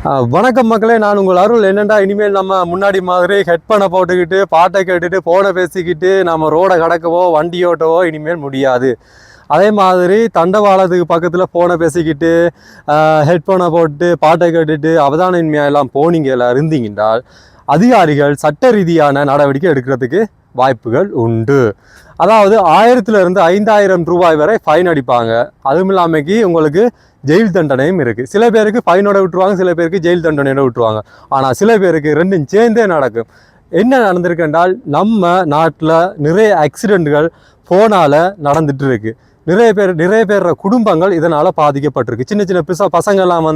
வணக்கம் மக்களே, நான் உங்கள் அருள். என்னென்னா, இனிமேல் நம்ம முன்னாடி மாதிரி ஹெட்ஃபோனை போட்டுக்கிட்டு பாட்டை கேட்டுட்டு ஃபோனை பேசிக்கிட்டு நம்ம ரோடை கடக்கவோ வண்டி ஓட்டவோ இனிமேல் முடியாது. அதே மாதிரி தண்டவாளத்துக்கு பக்கத்தில் ஃபோனை பேசிக்கிட்டு ஹெட்ஃபோனை போட்டு பாட்டை கேட்டுட்டு அவதானமின்மையெல்லாம் போனீங்களா இருந்தீங்கன்றால் அதிகாரிகள் சட்ட ரீதியான நடவடிக்கை எடுக்கிறதுக்கு வாய்ப்புகள் உண்டு. அதாவது 1000 to 5000 ரூபாய் வரை ஃபைன் அடிப்பாங்க. அதுவும் இல்லாமக்கி உங்களுக்கு ஜெயில் தண்டனையும் இருக்குது. சில பேருக்கு ஃபைனோட விட்டுருவாங்க, சில பேருக்கு ஜெயில் தண்டனையோட விட்டுருவாங்க. ஆனால் சில பேருக்கு ரெண்டும் சேர்ந்தே நடக்கும். என்ன நடந்திருக்குன்றால், நம்ம நாட்டில் நிறைய ஆக்சிடெண்ட்டுகள் ஃபோனால் நடந்துட்டு இருக்கு. நிறைய பேர் குடும்பங்கள் இதனால் பாதிக்கப்பட்டிருக்கு. சின்ன சின்ன பசங்கள்லாம்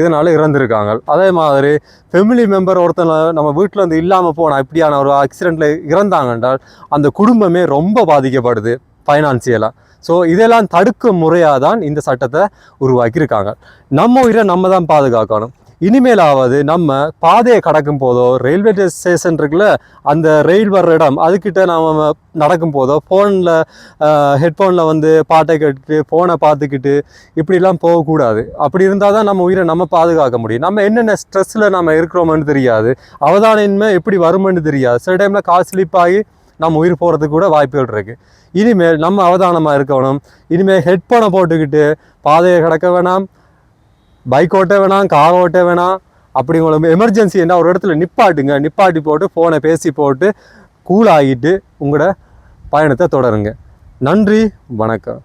இதனால் இறந்துருக்காங்க. அதே மாதிரி ஃபேமிலி மெம்பர் ஒருத்தனை நம்ம வீட்டில் இல்லாமல் போனால் இப்படியான ஒரு ஆக்சிடெண்ட்டில் இறந்தாங்கன்றால் அந்த குடும்பமே ரொம்ப பாதிக்கப்படுது ஃபைனான்சியலாக. ஸோ இதெல்லாம் தடுக்கும் முறையாக தான் இந்த சட்டத்தை உருவாக்கியிருக்காங்க. நம்ம உயிரை நம்ம தான் பாதுகாக்கணும். இனிமேலாவது நம்ம பாதையை கடக்கும் போதோ, ரயில்வே ஸ்டேஷன் இருக்குல்ல, அந்த ரயில் வர்ற இடம் அதுக்கிட்ட நம்ம நடக்கும் போதோ ஃபோனில் ஹெட்ஃபோனில் பாட்டை கேட்டுட்டு ஃபோனை பார்த்துக்கிட்டு இப்படிலாம் போகக்கூடாது. அப்படி இருந்தால் தான் நம்ம உயிரை நம்ம பாதுகாக்க முடியும். நம்ம என்னென்ன ஸ்ட்ரெஸ்ஸில் நம்ம இருக்கிறோம்னு தெரியாது, அவதானமே எப்படி வருமென்னு தெரியாது. சில டைமில் கால் ஸ்லிப் ஆகி நம்ம உயிர் போகிறதுக்கு கூட வாய்ப்புகள் இருக்குது. இனிமேல் நம்ம அவதானமாக இருக்கணும். இனிமேல் ஹெட்ஃபோனை போட்டுக்கிட்டு பாதையை கடக்க வேணாம், பைக் ஓட்ட வேணாம், கார் ஓட்ட வேணாம். அப்படி உங்களுக்கு எமர்ஜென்சி என்ன ஒரு இடத்துல நிப்பாட்டி போட்டு ஃபோனை பேசி போட்டு கூல் ஆகிட்டு உங்களோட பயணத்தை தொடருங்க. நன்றி, வணக்கம்.